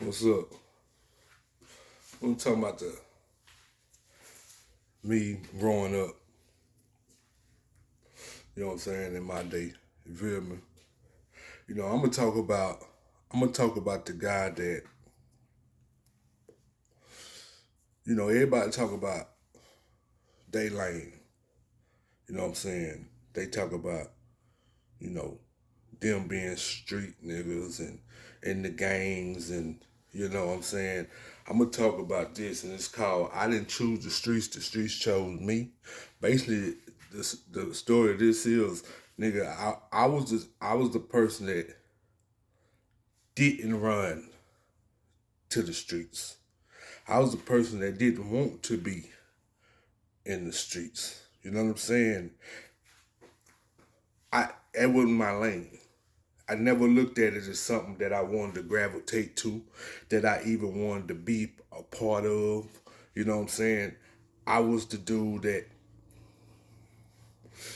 What's up? I'm talking about me growing up, you know what I'm saying, in my day. You feel me? I'm gonna talk about the guy that, everybody talk about they lane, you know what I'm saying? They talk about, you know, them being street niggas and in the gangs and you know what I'm saying? I'm gonna talk about this and it's called I Didn't Choose the Streets Chose Me. Basically the story of this is nigga, I was the person that didn't run to the streets. I was the person that didn't want to be in the streets. You know what I'm saying? That wasn't my lane. I never looked at it as something that I wanted to gravitate to, that I even wanted to be a part of. You know what I'm saying? I was the dude that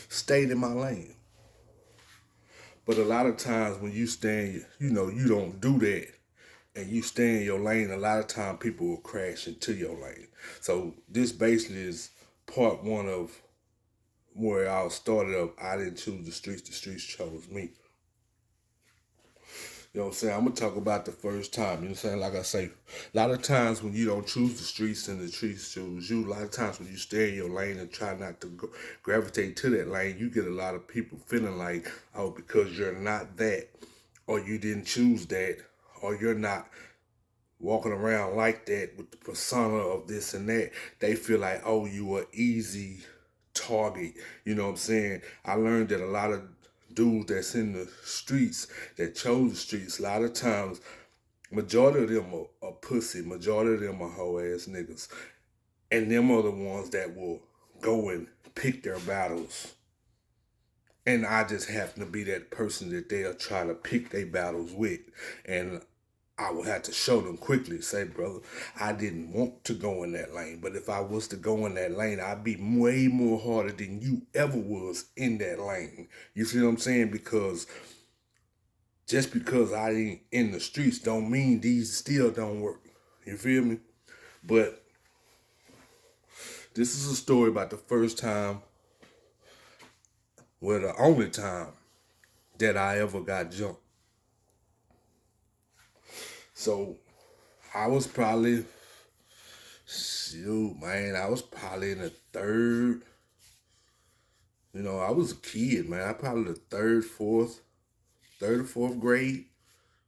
stayed in my lane. But a lot of times when you stay, you don't do that and you stay in your lane, a lot of times people will crash into your lane. So this basically is part one of where I started of I didn't choose the streets chose me. You know what I'm saying? I'm gonna talk about the first time. You know what I'm saying? Like I say, a lot of times when you don't choose the streets and the streets choose you, a lot of times when you stay in your lane and try not to gravitate to that lane, you get a lot of people feeling like, oh, because you're not that, or you didn't choose that, or you're not walking around like that with the persona of this and that, they feel like, oh, you are easy target. You know what I'm saying? I learned that a lot of dudes that's in the streets that chose the streets, a lot of times, majority of them are pussy, majority of them are hoe ass niggas. And them are the ones that will go and pick their battles. And I just happen to be that person that they'll try to pick their battles with. And I would have to show them quickly, say, brother, I didn't want to go in that lane. But if I was to go in that lane, I'd be way more harder than you ever was in that lane. You see what I'm saying? Because just because I ain't in the streets don't mean these still don't work. You feel me? But this is a story about the first time, well, the only time that I ever got jumped. So I was probably, shoot, man, I was probably in the third. I was a kid, man. I probably the third or fourth grade.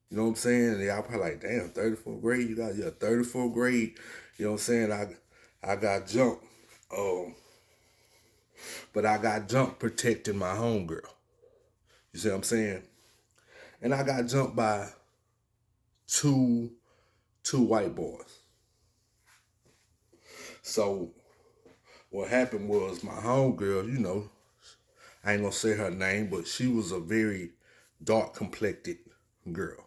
You know what I'm saying? And y'all probably like, damn, 34th grade, you got your 34th grade. You know what I'm saying? I got jumped. Um, but I got jumped protecting my homegirl. You see what I'm saying? And I got jumped by two two white boys. So what happened was my homegirl, I ain't gonna say her name, but she was a very dark complected girl,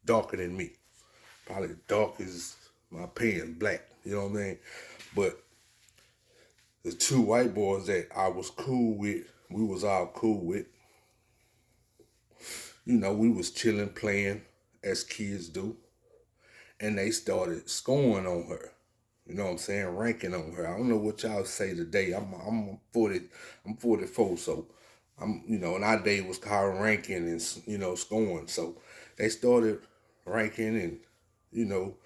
darker than me. Probably dark as my pants, black. You know what I mean? But the two white boys that I was cool with, we was all cool with. We was chilling, playing as kids do, and they started scoring on her. You know what I'm saying? Ranking on her. I don't know what y'all say today. I'm 40. I'm 44, so in our day it was called ranking and scoring. So they started ranking and you know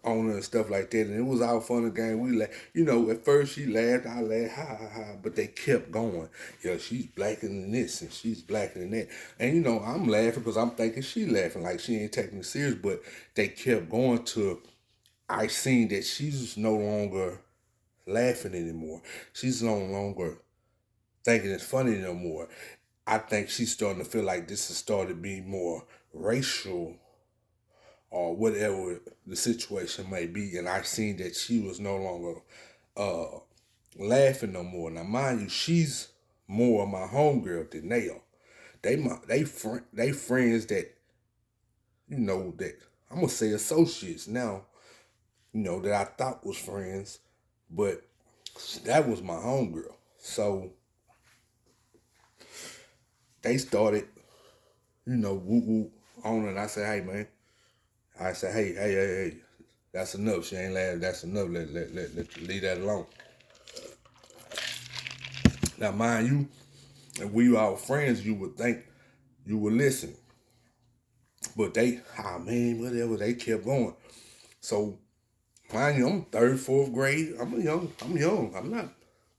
on her and stuff like that. And it was all fun and game. We at first she laughed, I laughed, ha ha ha, but they kept going. She's blacker than this and she's blacker than that. And I'm laughing because I'm thinking she laughing like she ain't taking it serious, but they kept going to I seen that she's no longer laughing anymore. She's no longer thinking it's funny no more. I think she's starting to feel like this has started being more racial or whatever the situation may be. And I seen that she was no longer uh, laughing no more. Now, mind you, she's more of my homegirl than they are. They friends that that I'm gonna say associates now. That I thought was friends, but that was my homegirl. So they started, woo woo on, and I said, hey man. I say, hey, that's enough. She ain't laughing. That's enough. Let leave that alone. Now, mind you, if we were our friends, you would think you would listen. But they, man, whatever, they kept going. So, mind you, I'm third, fourth grade. I'm young. I'm not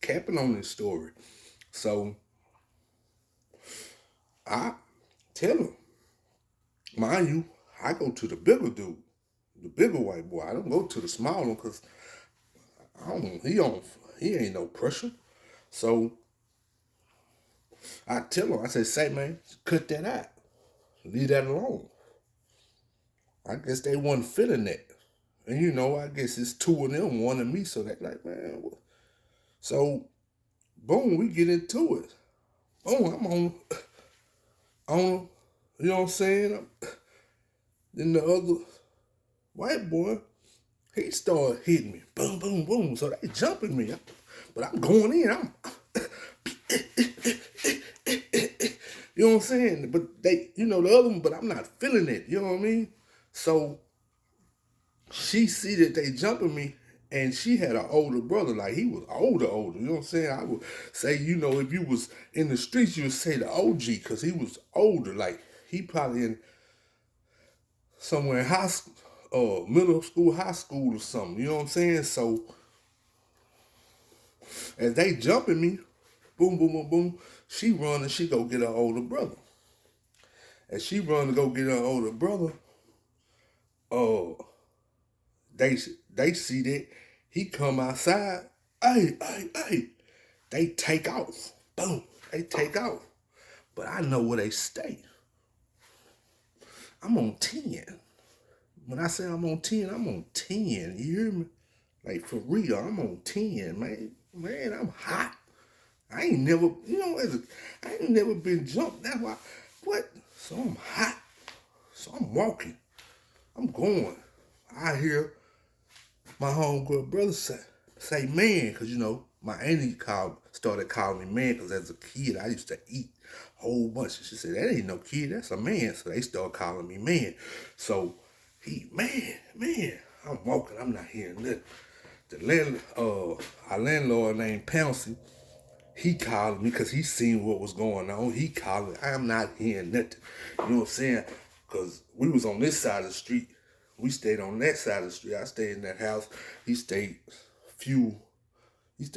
capping on this story. So, I tell him, mind you, I go to the bigger dude, the bigger white boy. I don't go to the small one because he ain't no pressure. So I tell him, I say man, cut that out. Leave that alone. I guess they wasn't feeling that. And I guess it's two of them, one of me, so they like, man. So, boom, we get into it. Boom, I'm on, you know what I'm saying? Then the other white boy, he started hitting me. Boom, boom, boom. So they jumping me. But I'm going in. You know what I'm saying? But they, the other one, but I'm not feeling it. You know what I mean? So she see that they jumping me, and she had an older brother. Like, he was older. You know what I'm saying? I would say, if you was in the streets, you would say the OG, because he was older. Like, he probably in somewhere in middle school, high school or something. You know what I'm saying? So as they jumping me, boom, boom, boom, boom, she run and she go get her older brother. As she run to go get her older brother, they see that he come outside. Hey. They take off. Boom. They take off. But I know where they stay. I'm on 10. When I say I'm on 10, I'm on 10. You hear me? Like, for real, I'm on 10, man. Man, I'm hot. I ain't never, I ain't never been jumped. That's why, what? So I'm hot. So I'm walking. I'm going. I hear my homegirl brother say man, because, my auntie started calling me man, because as a kid, I used to eat a whole bunch. She said, that ain't no kid, that's a man. So they started calling me man. So man, I'm walking, I'm not hearing nothing. Our landlord named Pouncy, he called me because he seen what was going on. He called me. I'm not hearing nothing. You know what I'm saying? Because we was on this side of the street. We stayed on that side of the street. I stayed in that house. He stayed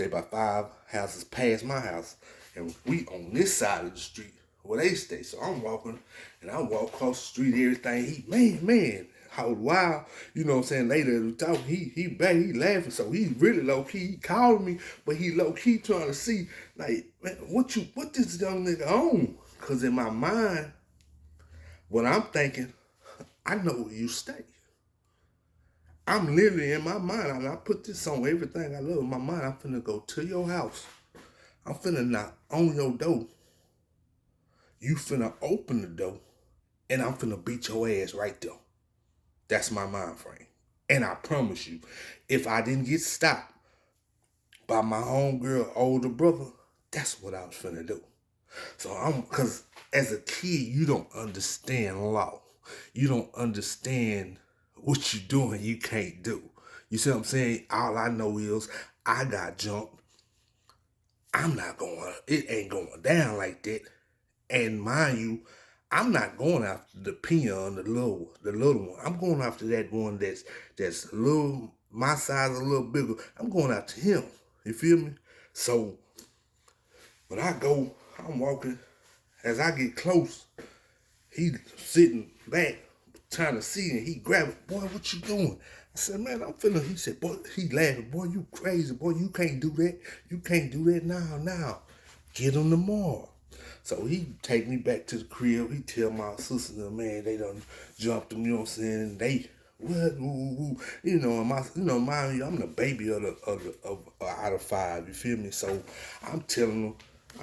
about 5 houses past my house. And we on this side of the street where they stay. So I'm walking, and I walk across the street, everything. Man, how wild, you know what I'm saying? Later we talk, he laughing, so he really low key. He called me, but he low key trying to see, like, man, what this young nigga on? Cause in my mind, what I'm thinking, I know where you stay. I'm literally in my mind, and I put this on everything I love in my mind. I'm finna go to your house. I'm finna knock on your door. You finna open the door, and I'm finna beat your ass right there. That's my mind frame. And I promise you, if I didn't get stopped by my homegirl older brother, that's what I was finna do. So cause as a kid, you don't understand law. You don't understand what you're doing, you can't do. You see what I'm saying? All I know is I got jumped. It ain't going down like that. And mind you, I'm not going after the peon, the little one. I'm going after that one that's a little, my size a little bigger. I'm going after him. You feel me? So when I'm walking. As I get close, he sitting back trying to see, and he grabbed it. Boy, what you doing? I said, man, I'm feeling. He said, boy, he laughing. Boy, you crazy. Boy, you can't do that. You can't do that now. Get him tomorrow. So he take me back to the crib. He tell my sister, man, they done jumped him, you know what I'm saying? They, what, ooh. Mind you, I'm the baby out of 5, you feel me? So I'm telling them,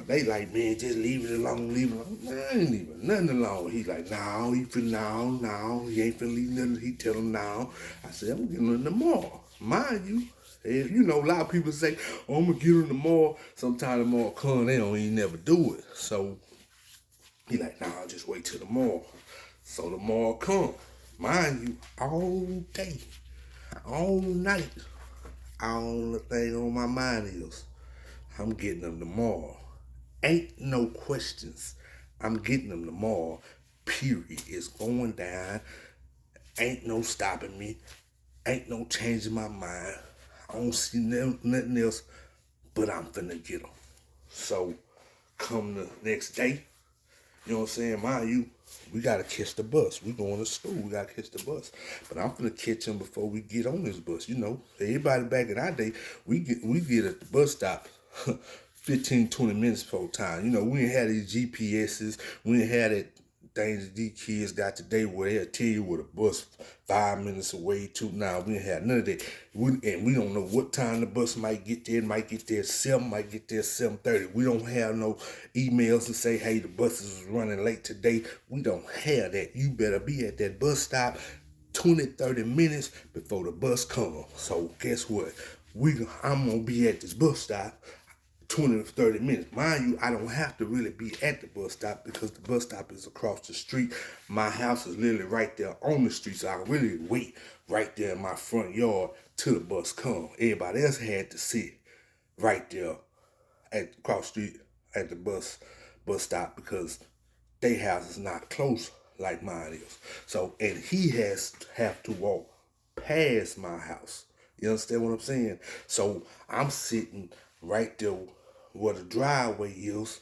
they like, man, just leave it alone. Man, I ain't leaving nothing alone. He like, no, he ain't finna leave nothing. He tell him now. I said, I'm getting him tomorrow. Mind you, a lot of people say, oh, I'm gonna get him tomorrow. Sometimes tomorrow come, they don't even never do it. So he like, nah, I'll just wait till tomorrow. So tomorrow come. Mind you, all day, all night, all the thing on my mind is, I'm getting them tomorrow. Ain't no questions. I'm getting them tomorrow. Period. It's going down. Ain't no stopping me. Ain't no changing my mind. I don't see nothing else, but I'm finna get them. So, come the next day, you know what I'm saying? Mind you, we gotta catch the bus. We going to school. We gotta catch the bus. But I'm finna catch him before we get on this bus. You know, everybody back in our day, we get at the bus stop 15, 20 minutes before time. You know, we didn't have these GPSs. We didn't have that things that these kids got today where they'll tell you where the bus 5 minutes away to. Now we didn't have none of that. And we don't know what time the bus might get there. It might get there at 7, might get there at 7:30. We don't have no emails to say, hey, the bus is running late today. We don't have that. You better be at that bus stop 20, 30 minutes before the bus comes. So guess what? I'm gonna be at this bus stop 20 to 30 minutes. Mind you, I don't have to really be at the bus stop because the bus stop is across the street. My house is literally right there on the street, so I can really wait right there in my front yard till the bus come. Everybody else had to sit right there at across the street at the bus stop because their house is not close like mine is. So, and he have to walk past my house. You understand what I'm saying? So I'm sitting right there where the driveway is,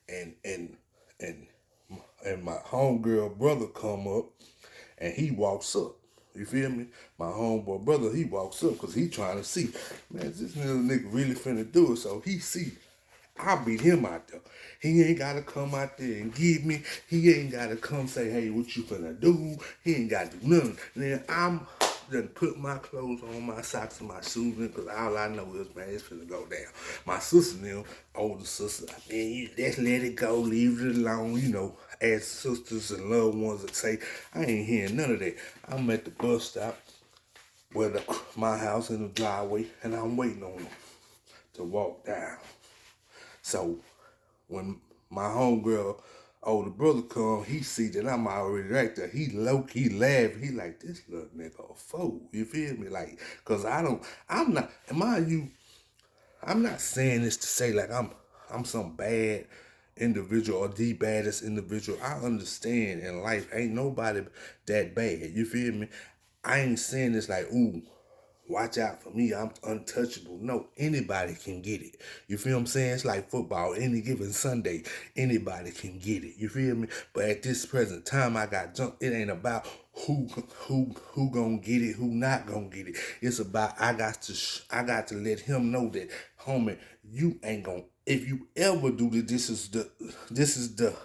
and and and my homegirl brother come up, and he walks up. You feel me? My homeboy brother, he walks up because he trying to see, man, this little nigga really finna do it. So he see, I beat him out there. He ain't gotta come out there and get me. He ain't gotta come say, hey, what you finna do? He ain't gotta do nothing. Then I'm done put my clothes on, my socks and my shoes in, because all I know is, man, it's finna go down. My sister and them, older sister, man, you just let it go, leave it alone, you know, as sisters and loved ones that say, I ain't hearing none of that. I'm at the bus stop where my house in the driveway, and I'm waiting on them to walk down. So when my homegirl older brother come, he see that I'm already right there. He low-key laugh. He like, this little nigga a fool. You feel me? Like, cause I'm not, and mind you, I'm not saying this to say like I'm some bad individual or the baddest individual. I understand in life ain't nobody that bad. You feel me? I ain't saying this like, ooh, watch out for me, I'm untouchable. No, anybody can get it. You feel what I'm saying? It's like football. Any given Sunday, anybody can get it. You feel me? But at this present time, I got jumped. It ain't about who gonna get it, who not gonna get it. It's about I got to let him know that, homie, you ain't gonna. If you ever do this is the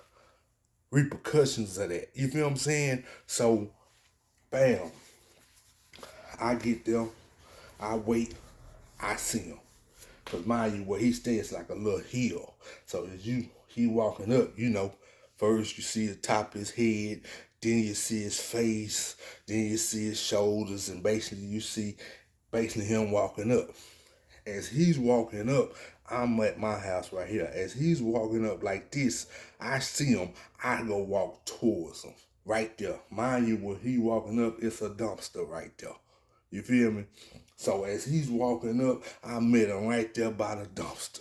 repercussions of that. You feel what I'm saying? So, bam, I get there. I wait, I see him. Cause mind you, where he stays like a little hill. So as he walking up, you know, first you see the top of his head, then you see his face, then you see his shoulders, and basically you see basically him walking up. As he's walking up, I'm at my house right here. As he's walking up like this, I see him, I go walk towards him. Right there. Mind you, when he walking up, it's a dumpster right there. You feel me? So as he's walking up, I met him right there by the dumpster.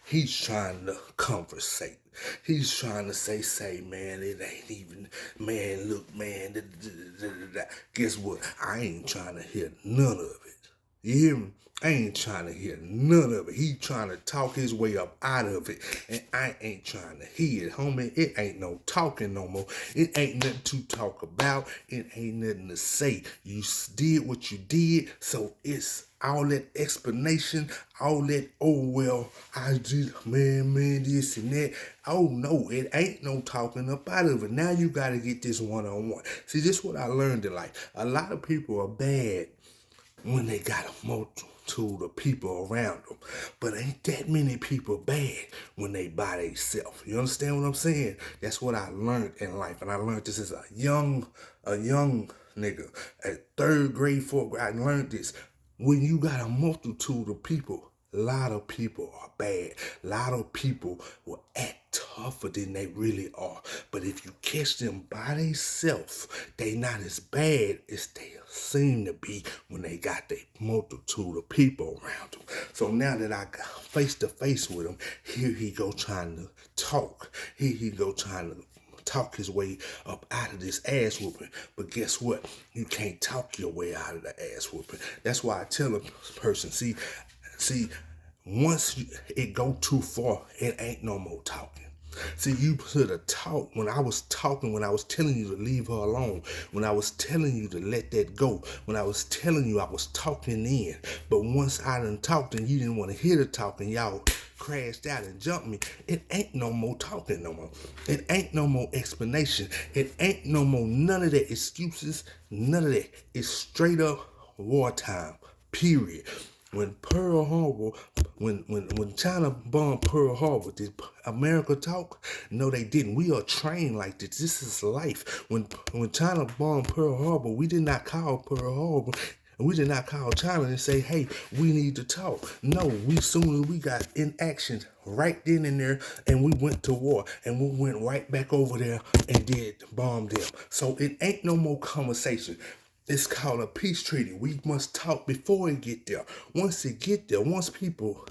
He's trying to conversate. He's trying to say, man, it ain't even, man, look, man, Guess what? I ain't trying to hear none of it. You hear me? I ain't trying to hear none of it. He trying to talk his way up out of it. And I ain't trying to hear it, homie. It ain't no talking no more. It ain't nothing to talk about. It ain't nothing to say. You did what you did, so it's all that explanation, all that, oh, well, I just, man, this and that. Oh, no, it ain't no talking up out of it. Now you got to get this one-on-one. See, this is what I learned in life. A lot of people are bad when they got a multitude of people around them. But ain't that many people bad when they by themselves. You understand what I'm saying? That's what I learned in life. And I learned this as a young nigga. At 3rd grade, 4th grade, I learned this. When you got a multitude of people A lot of people are bad. A lot of people will act tougher than they really are. But if you catch them by themselves, they not as bad as they seem to be when they got the multitude of people around them. So now that I got face to face with him, here he go trying to talk. Here he go trying to talk his way up out of this ass whooping. But guess what? You can't talk your way out of the ass whooping. That's why I tell a person, see, once it go too far, it ain't no more talking. See, you should have talked when I was talking, when I was telling you to leave her alone, when I was telling you to let that go, when I was telling you I was talking in. But once I done talked and you didn't want to hear the talking, y'all crashed out and jumped me. It ain't no more talking no more. It ain't no more explanation. It ain't no more none of that excuses, none of that. It's straight up wartime, period. When Pearl Harbor, when China bombed Pearl Harbor, did America talk? No, they didn't. We are trained like this. This is life. When China bombed Pearl Harbor, we did not call Pearl Harbor. We did not call China and say, hey, we need to talk. No, we soon as we got in action right then and there, and we went to war, and we went right back over there and did bomb them. So it ain't no more conversation. It's called a peace treaty. We must talk before it get there. Once it get there, once people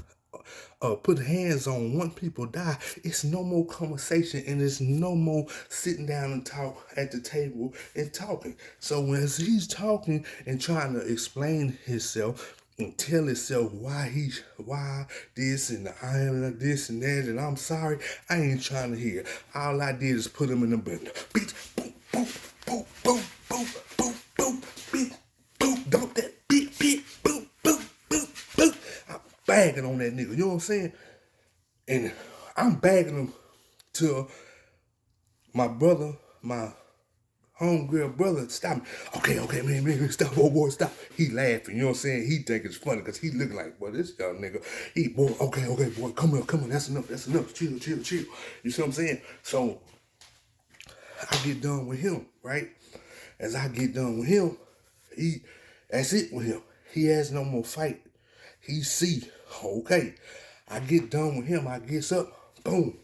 put hands on, once people die, it's no more conversation and it's no more sitting down and talk at the table and talking. So as he's talking and trying to explain himself and tell himself why this and I am this and that and I'm sorry, I ain't trying to hear. All I did is put him in the bed. Bitch, boom, boom, boom, boom, boom, boom, boom, bitch, boom, dump that bitch, boom, boom, boom, boom. I'm bagging on that nigga, you know what I'm saying? And I'm bagging him to my brother, my homegirl brother, stop me. Okay, man, stop, boy, stop. He laughing, you know what I'm saying? He think it's funny because he looking like, boy, this young nigga, okay, boy, come on, that's enough, chill. You see what I'm saying? So I get done with him, right? As I get done with him, that's it with him. He has no more fight. He see, okay. I get done with him, I gets up, boom.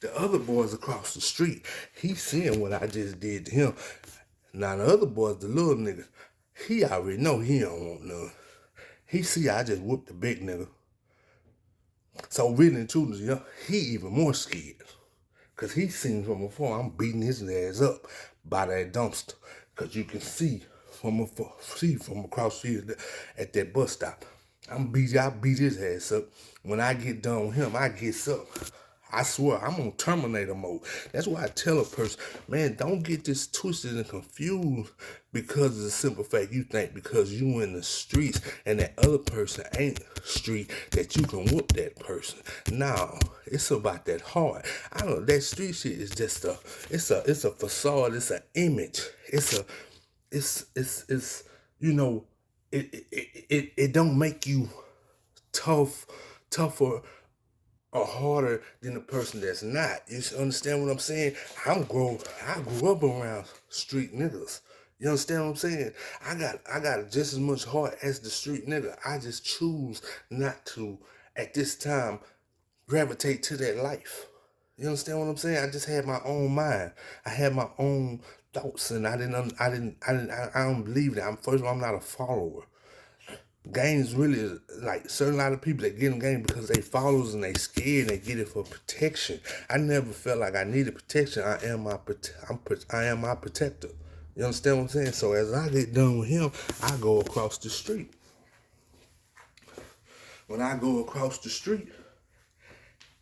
The other boys across the street, he seeing what I just did to him. Now the other boys, the little nigga, he already know he don't want none. He see I just whooped the big nigga. So really and truly, you know, he even more scared. Cause he seen from before I'm beating his ass up by that dumpster. Cause you can see from across here at that bus stop. I beat his ass up. When I get done with him, I gets up. I swear, I'm on Terminator mode. That's why I tell a person, man, don't get this twisted and confused because of the simple fact you think because you in the streets and that other person ain't street that you can whoop that person. No, it's about that heart. I don't know, that street shit is just it's a facade, it's an image. It's you know, it don't make you tougher or harder than the person that's not. You understand what I'm saying? I grew up around street niggas. You understand what I'm saying? I got just as much heart as the street nigga. I just choose not to at this time gravitate to that life. You understand what I'm saying? I just had my own mind. I had my own thoughts, and I don't believe that. First of all, I'm not a follower. Gangs really like certain lot of people that get in game because they followers and they scared and they get it for protection. I never felt like I needed protection. I am my protector. You understand what I'm saying? So as I get done with him, I go across the street. When I go across the street,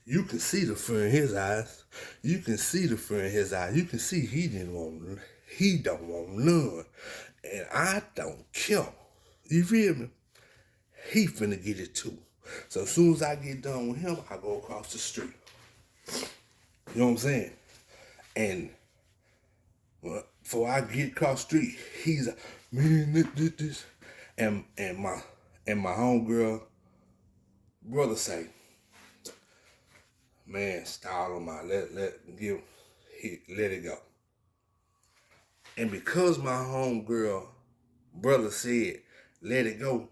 you can see the fear in his eyes. You can see the fear in his eyes. You can see he don't want none. And I don't care. You feel me? He finna get it too. So as soon as I get done with him, I go across the street. You know what I'm saying? And before I get across the street, he's like, man, this. And my homegirl brother say, man, stall him out. Let it go. And because my homegirl brother said, let it go,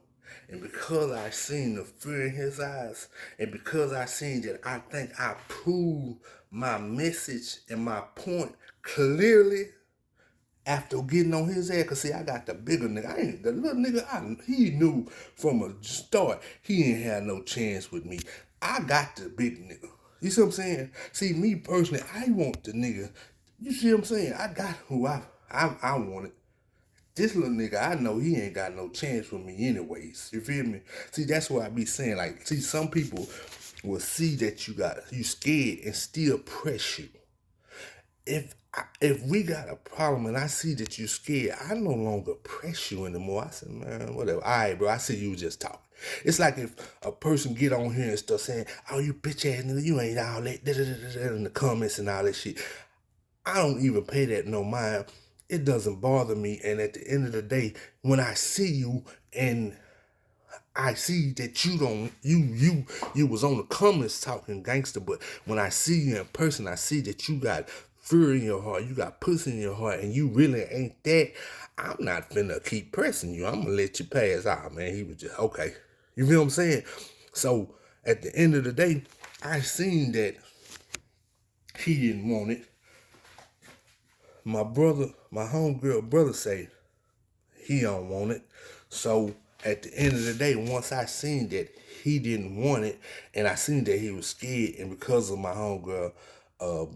And because I seen the fear in his eyes, and because I seen that I think I proved my message and my point clearly after getting on his ass, cause see, I got the bigger nigga. I ain't the little nigga. He knew from a start he ain't had no chance with me. I got the big nigga. You see what I'm saying? See, me personally, I want the nigga. You see what I'm saying? I got who I wanted. This little nigga, I know he ain't got no chance with me anyways. You feel me? See, that's what I be saying. Like, see, some people will see that you scared and still press you. If we got a problem and I see that you scared, I no longer press you anymore. I said, man, whatever. All right, bro. I see you just talking. It's like if a person get on here and start saying, "Oh, you bitch ass nigga, you ain't all that," in the comments and all that shit. I don't even pay that no mind. It doesn't bother me. And at the end of the day, when I see you and I see that you was on the comments talking gangster, but when I see you in person, I see that you got fear in your heart, you got pussy in your heart, and you really ain't that. I'm not finna keep pressing you. I'm gonna let you pass out, man. He was just okay. You feel what I'm saying? So at the end of the day, I seen that he didn't want it. My brother, my homegirl brother say he don't want it. So at the end of the day, once I seen that he didn't want it, and I seen that he was scared, and because of my homegirl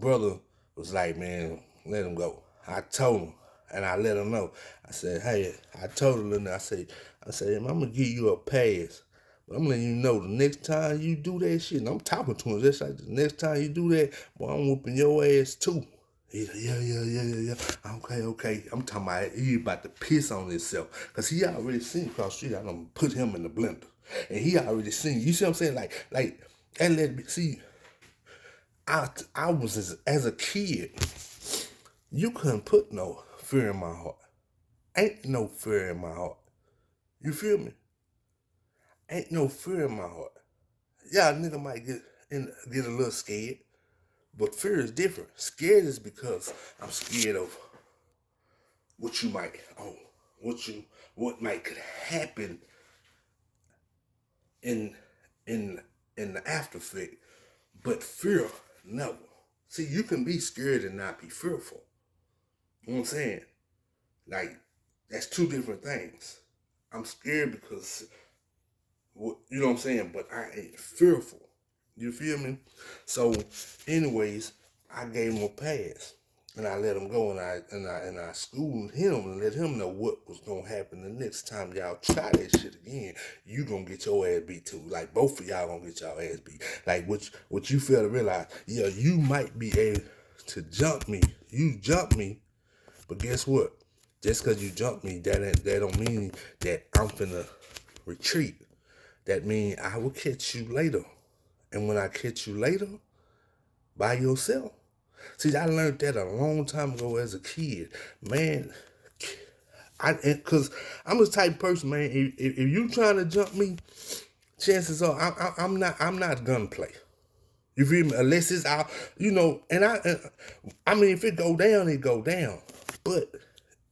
brother was like, man, let him go. I told him, and I let him know. I said, hey, I told him, I said, I'm gonna give you a pass. But I'm letting you know the next time you do that shit, and I'm talking to him just like the next time you do that, boy, I'm whooping your ass too. He's like, yeah. Okay. I'm talking about he about to piss on himself. Because he already seen across the street, I done put him in the blender. And he already seen, you see what I'm saying? And let me see, I was as a kid, you couldn't put no fear in my heart. Ain't no fear in my heart. You feel me? Ain't no fear in my heart. Yeah, a nigga might get a little scared. But fear is different. Scared is because I'm scared of what you might, what might could happen in in the after effect. But fear, never. See, you can be scared and not be fearful. You know what I'm saying? Like, that's two different things. I'm scared because, you know what I'm saying? But I ain't fearful. You feel me? So, anyways, I gave him a pass. And I let him go, and I schooled him and let him know what was gonna happen the next time y'all try that shit again. You gonna get your ass beat too. Like, both of y'all gonna get y'all ass beat. Like, what you fail to realize, yeah, you might be able to jump me. You jump me, but guess what? Just because you jump me, that don't mean that I'm finna retreat. That means I will catch you later. And when I catch you later, by yourself. See, I learned that a long time ago as a kid. Man, because I'm the type of person, man, if you trying to jump me, chances are I'm not gunplay. You feel me? Unless it's out, and I mean, if it go down, it go down. But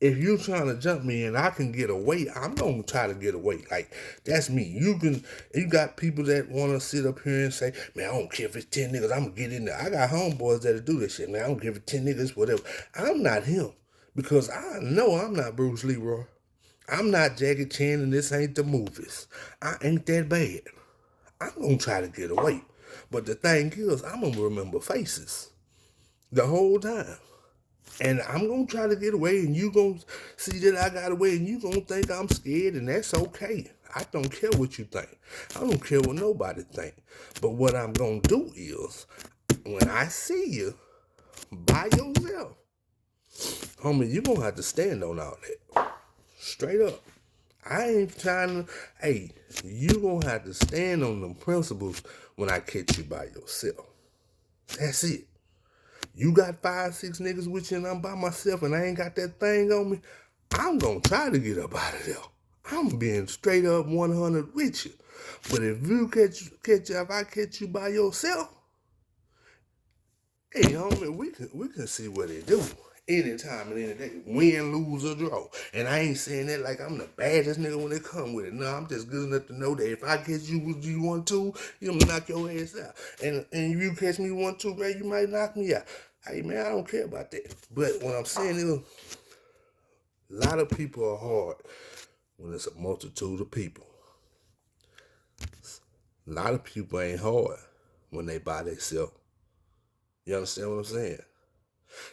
if you trying to jump me and I can get away, I'm gonna try to get away. Like, that's me. You got people that wanna sit up here and say, man, I don't care if it's 10 niggas, I'm gonna get in there. I got homeboys that'll do this shit, man. I don't care if it's 10 niggas, whatever. I'm not him. Because I know I'm not Bruce Leroy. I'm not Jackie Chan, and this ain't the movies. I ain't that bad. I'm gonna try to get away. But the thing is, I'm gonna remember faces the whole time. And I'm going to try to get away, and you going to see that I got away, and you going to think I'm scared, and that's okay. I don't care what you think. I don't care what nobody think. But what I'm going to do is, when I see you by yourself, homie, you going to have to stand on all that. Straight up. I ain't trying to, hey, you going to have to stand on them principles when I catch you by yourself. That's it. You got 5, 6 niggas with you and I'm by myself and I ain't got that thing on me, I'm gonna try to get up out of there. I'm being straight up 100 with you. But if if I catch you by yourself, hey homie, we can see what it do. anytime and any day. Win, lose, or draw. And I ain't saying that like I'm the baddest nigga when it come with it. No, I'm just good enough to know that if I catch you with you 1-2, you gonna knock your ass out. And if you catch me 1-2, man, you might knock me out. Hey man, I don't care about that. But what I'm saying is, a lot of people are hard when it's a multitude of people. A lot of people ain't hard when they by themselves. You understand what I'm saying?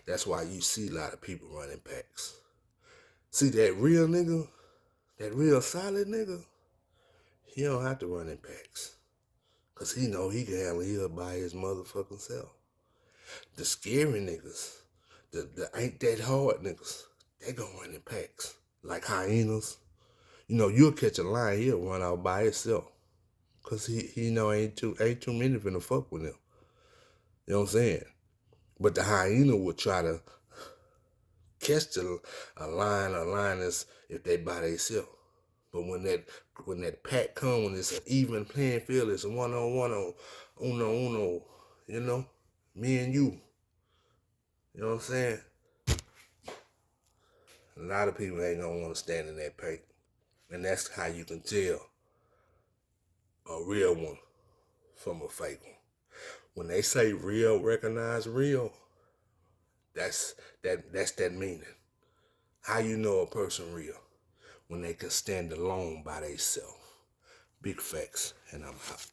That's why you see a lot of people running packs. See that real nigga, that real solid nigga, he don't have to run in packs. Cause he know he can handle it by his motherfucking self. The scary niggas, the ain't that hard niggas, they gonna run in packs. Like hyenas. You know, you'll catch a lion, he'll run out by himself. Cause he know ain't too many finna fuck with him. You know what I'm saying? But the hyena would try to catch a lion or lioness if they by themselves. But when that pack come, when it's an even playing field, it's a one-on-one on uno, you know, me and you. You know what I'm saying? A lot of people ain't gonna want to stand in that pack. And that's how you can tell a real one from a fake one. When they say real, recognize real, that's that meaning. How you know a person real? When they can stand alone by themselves. Big facts, and I'm out.